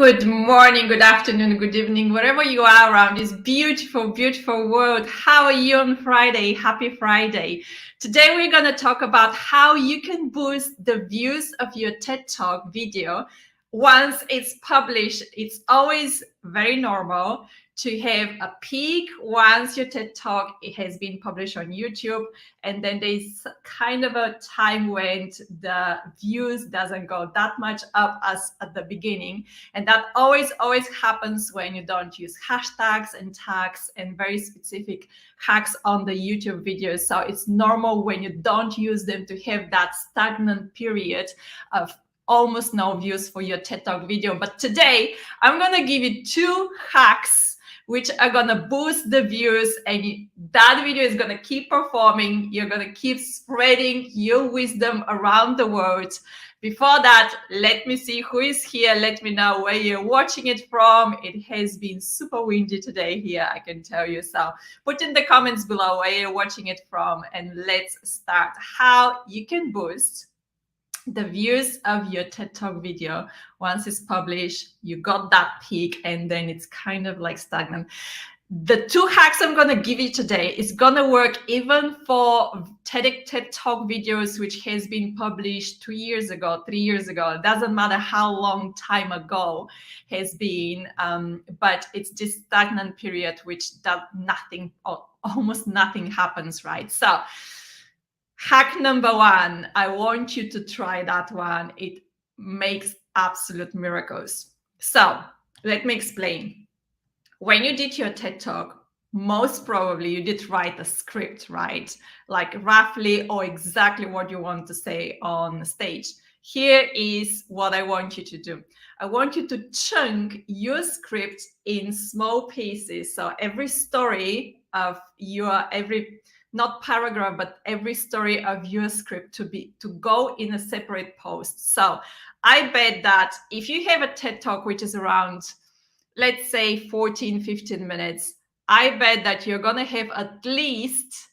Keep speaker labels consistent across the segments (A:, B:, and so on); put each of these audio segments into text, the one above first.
A: Good morning, good afternoon, good evening, wherever you are around this beautiful, beautiful world. How are you on Friday? Happy Friday. Today, we're going to talk about how you can boost the views of your TED Talk video. Once it's published, it's always very normal to have a peak once your TED Talk has been published on YouTube, and then there's kind of a time when the views doesn't go that much up as at the beginning. And that always happens when you don't use hashtags and tags and very specific hacks on the YouTube videos. So it's normal when you don't use them to have that stagnant period of almost no views for your TED Talk video. But today, I'm going to give you 2 hacks which are going to boost the views, and that video is going to keep performing. You're going to keep spreading your wisdom around the world. Before that, let me see who is here. Let me know where you're watching it from. It has been super windy today here, I can tell you. So put in the comments below where you're watching it from, and let's start. How you can boost the views of your TED Talk video. Once it's published, you got that peak, and then it's kind of like stagnant. The 2 hacks I'm going to give you today is going to work even for TED Talk videos which has been published 2 years ago, 3 years ago. It doesn't matter how long time ago has been, but it's this stagnant period which does nothing, or almost nothing happens, right? So hack number 1, I want you to try that one. It makes absolute miracles. So let me explain. When you did your TED Talk, most probably you did write a script, right? Like roughly or exactly what you want to say on stage. Here is what I want you to do. I want you to chunk your script in small pieces. So every story of not paragraph, but every story of your script to go in a separate post. So I bet that if you have a TED Talk which is around, let's say 14, 15 minutes, I bet that you're going to have at least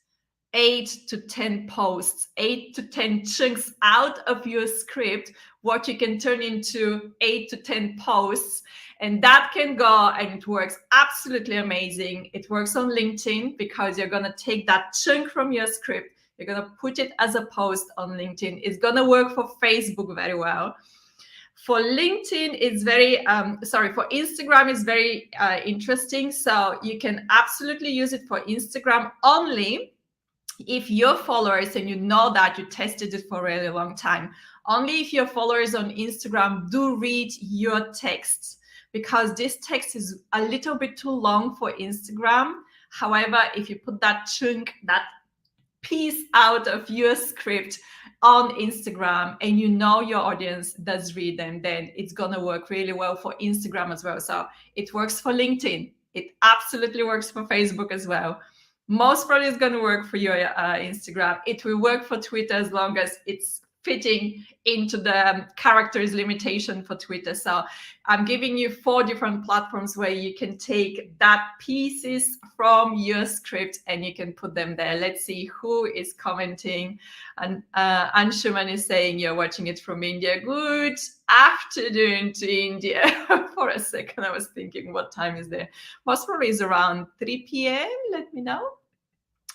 A: 8 to 10 posts, 8 to 10 chunks out of your script, what you can turn into 8 to 10 posts. And that can go, and it works absolutely amazing. It works on LinkedIn because you're going to take that chunk from your script, you're going to put it as a post on LinkedIn. It's going to work for Facebook very well. For LinkedIn, it's for Instagram, it's very interesting. So you can absolutely use it for Instagram only if your followers, and you know that you tested it for a really long time, only if your followers on Instagram do read your texts, because this text is a little bit too long for Instagram. However, if you put that chunk, that piece out of your script on Instagram, and you know your audience does read them, then it's gonna work really well for Instagram as well. So it works for LinkedIn. It absolutely works for Facebook as well. Most probably it's gonna work for your Instagram. It will work for Twitter as long as it's fitting into the characters limitation for Twitter. So I'm giving you 4 different platforms where you can take that pieces from your script and you can put them there. Let's see who is commenting. And Anshuman is saying you're watching it from India. Good afternoon to India. For a second, I was thinking, what time is there? Most probably is around 3 p.m. Let me know.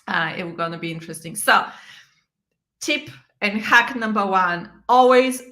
A: It's going to be interesting. So tip and hack number 1 always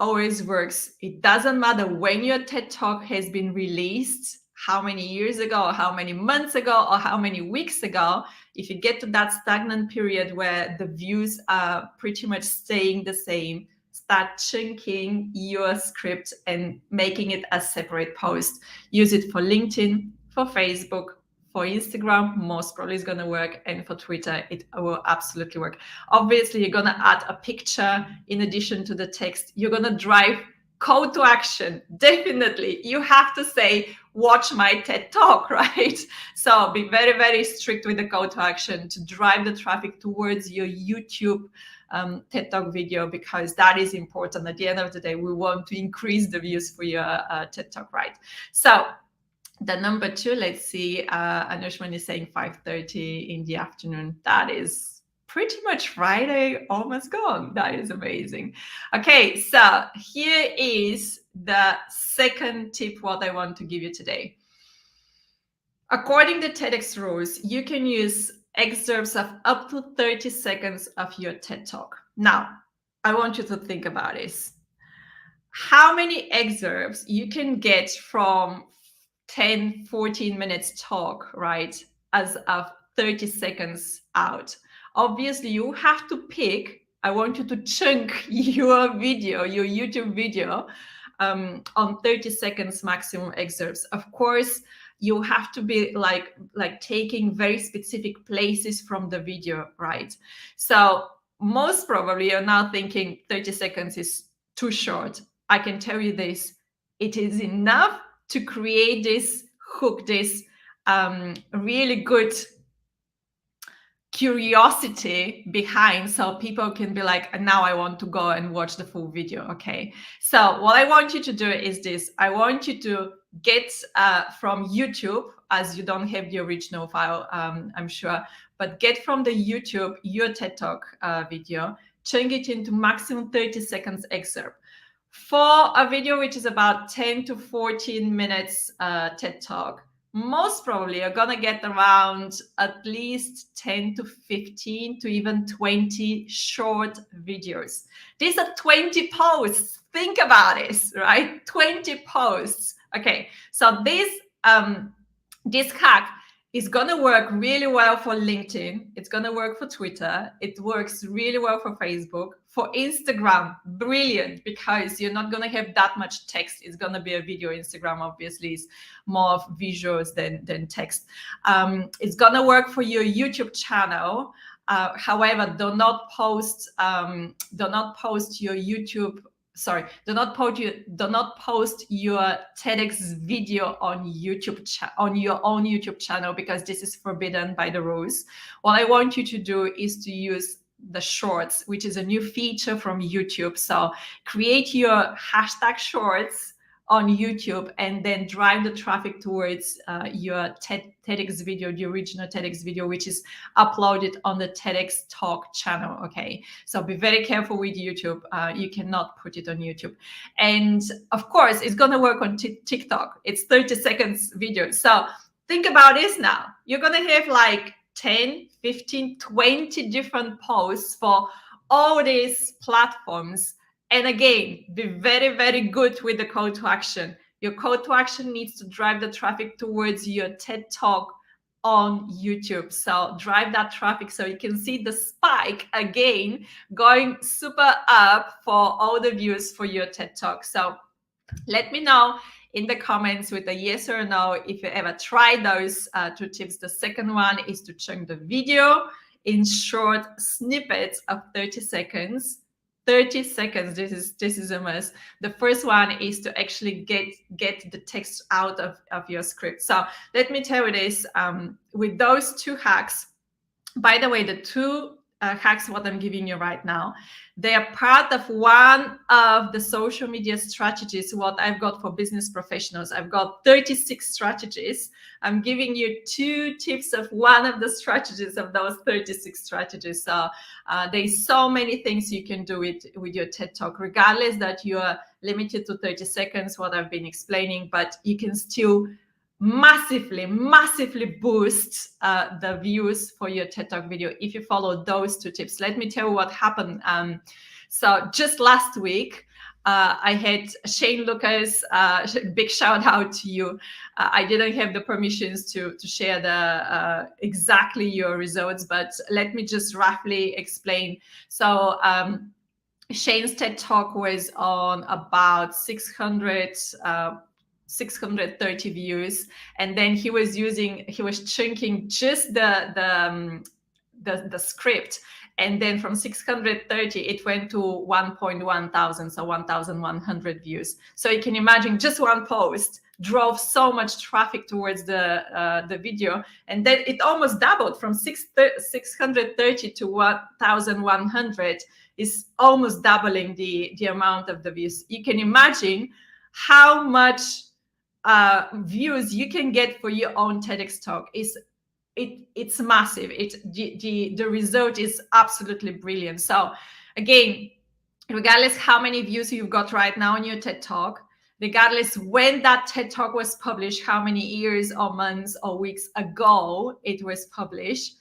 A: works. It doesn't matter when your TED Talk has been released, how many years ago, or how many months ago, or how many weeks ago. If you get to that stagnant period where the views are pretty much staying the same, start chunking your script and making it a separate post. Use it for LinkedIn, for Facebook, for Instagram, most probably is going to work, and for Twitter, it will absolutely work. Obviously, you're going to add a picture in addition to the text. You're going to drive call to action. Definitely, you have to say, watch my TED Talk, right? So be very, very strict with the call to action to drive the traffic towards your YouTube TED Talk video, because that is important. At the end of the day, we want to increase the views for your TED Talk, right? So the number 2, let's see, Anushman is saying 5:30 in the afternoon. That is pretty much Friday almost gone. That is amazing. Okay, so here is the second tip what I want to give you today. According to TEDx rules, you can use excerpts of up to 30 seconds of your TED Talk. Now, I want you to think about this. How many excerpts you can get from 10, 14 minutes talk, right, as of 30 seconds out? Obviously, you have to pick. I want you to chunk your video, your YouTube video, on 30 seconds maximum excerpts. Of course, you have to be like taking very specific places from the video, right? So most probably you're now thinking 30 seconds is too short. I can tell you this, it is enough to create this hook, this really good curiosity behind, so people can be like, now I want to go and watch the full video. Okay, so what I want you to do is this. I want you to get from YouTube, as you don't have the original file, I'm sure, but get from the YouTube your TED Talk video, chunk it into maximum 30 seconds excerpt. For a video which is about 10 to 14 minutes TED Talk, most probably you're gonna get around at least 10 to 15 to even 20 short videos. These are 20 posts. Think about this, right? 20 posts. Okay, so this hack is going to work really well for LinkedIn. It's going to work for Twitter. It works really well for Facebook. For Instagram, brilliant, because you're not going to have that much text. It's going to be a video. Instagram obviously is more of visuals than text. It's going to work for your YouTube channel. However, do not post your YouTube. Sorry, do not post your TEDx video on on your own YouTube channel, because this is forbidden by the rules. What I want you to do is to use the shorts, which is a new feature from YouTube. So create your hashtag shorts on YouTube and then drive the traffic towards your TEDx video, the original TEDx video, which is uploaded on the TEDx Talk channel. Okay, so be very careful with YouTube. You cannot put it on YouTube. And of course, it's gonna work on TikTok. It's 30 seconds video. So think about this now. You're gonna have like 10, 15, 20 different posts for all these platforms. And again, be very, very good with the call to action. Your call to action needs to drive the traffic towards your TED Talk on YouTube. So drive that traffic so you can see the spike again going super up for all the views for your TED Talk. So let me know in the comments with a yes or no if you ever tried those two tips. The second one is to chunk the video in short snippets of 30 seconds. 30 seconds, this is a must. The first one is to actually get the text out of your script. So let me tell you this, with those two hacks, by the way, the two hacks what I'm giving you right now, they are part of one of the social media strategies what I've got for business professionals. I've got 36 strategies. I'm giving you 2 tips of one of the strategies of those 36 strategies. So there's so many things you can do with your TED Talk, regardless that you are limited to 30 seconds, what I've been explaining, but you can still massively boost the views for your TED Talk video if you follow those 2 tips. Let me tell you what happened. So just last week, I had Shane Lucas, big shout out to you. I didn't have the permissions to share the exactly your results, but let me just roughly explain. So Shane's TED Talk was on about 630 views, and then he was chunking just the script, and then from 630 it went to 1.1 thousand, so 1,100 views. So you can imagine just one post drove so much traffic towards the video, and then it almost doubled from 630 to 1,100, is almost doubling the amount of the views. You can imagine how much views you can get for your own TEDx talk. It's massive. The result is absolutely brilliant. So again, regardless how many views you've got right now on your TED talk, regardless when that TED Talk was published, how many years or months or weeks ago it was published.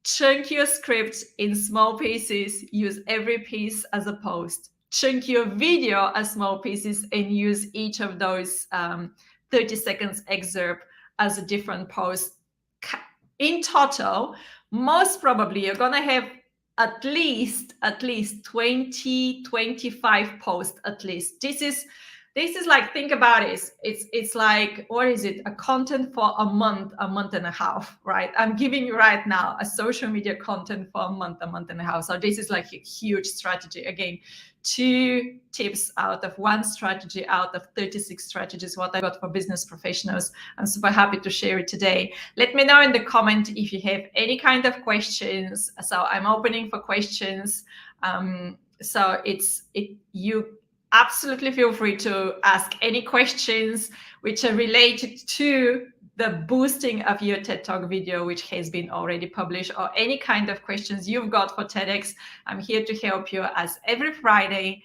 A: Chunk your script in small pieces, use every piece as a post. Chunk your video as small pieces and use each of those 30 seconds excerpt as a different post. In total, most probably you're gonna have at least 20, 25 posts at least. This is like, think about it. It's like, what is it? A content for a month and a half, right? I'm giving you right now a social media content for a month and a half. So this is like a huge strategy. Again, 2 tips out of 1 strategy out of 36 strategies, what I got for business professionals. I'm super happy to share it today. Let me know in the comment if you have any kind of questions. So I'm opening for questions. So you absolutely feel free to ask any questions which are related to the boosting of your TED Talk video, which has been already published, or any kind of questions you've got for TEDx. I'm here to help you, as every Friday,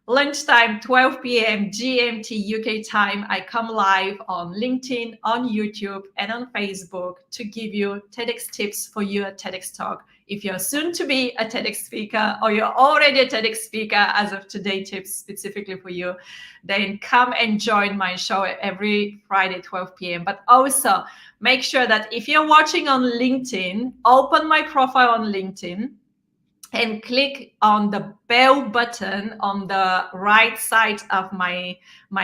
A: lunchtime, 12 p.m. GMT UK time, I come live on LinkedIn, on YouTube, and on Facebook to give you TEDx tips for your TEDx talk. If you're soon to be a TEDx speaker, or you're already a TEDx speaker as of today, tips specifically for you, then come and join my show every Friday, 12 p.m. But also make sure that if you're watching on LinkedIn, open my profile on LinkedIn and click on the bell button on the right side of my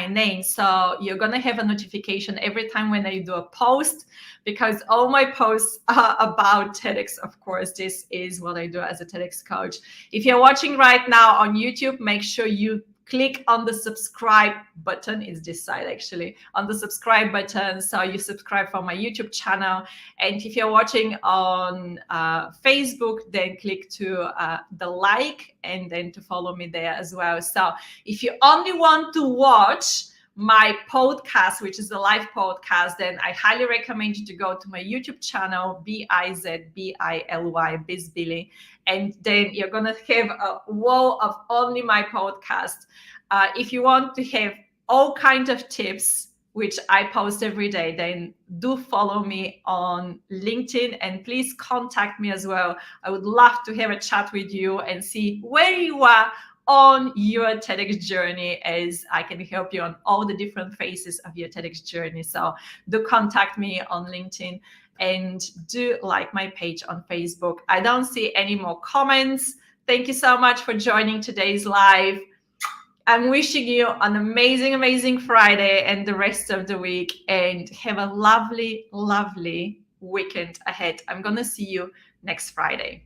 A: name. So you're gonna have a notification every time when I do a post, because all my posts are about TEDx. Of course, this is what I do as a TEDx coach. If you're watching right now on YouTube, make sure you click on the subscribe button. It's this side actually, on the subscribe button, so you subscribe for my YouTube channel. And if you're watching on Facebook, then click to the like and then to follow me there as well. So if you only want to watch my podcast, which is the live podcast, then I highly recommend you to go to my YouTube channel, BIZBILY, BizBilly, and then you're gonna have a wall of only my podcast. If you want to have all kinds of tips, which I post every day, then do follow me on LinkedIn, and please contact me as well. I would love to have a chat with you and see where you are on your TEDx journey, as I can help you on all the different phases of your TEDx journey. So do contact me on LinkedIn and do like my page on Facebook. I don't see any more comments. Thank you so much for joining today's live. I'm wishing you an amazing, amazing Friday and the rest of the week, and have a lovely, lovely weekend ahead. I'm going to see you next Friday.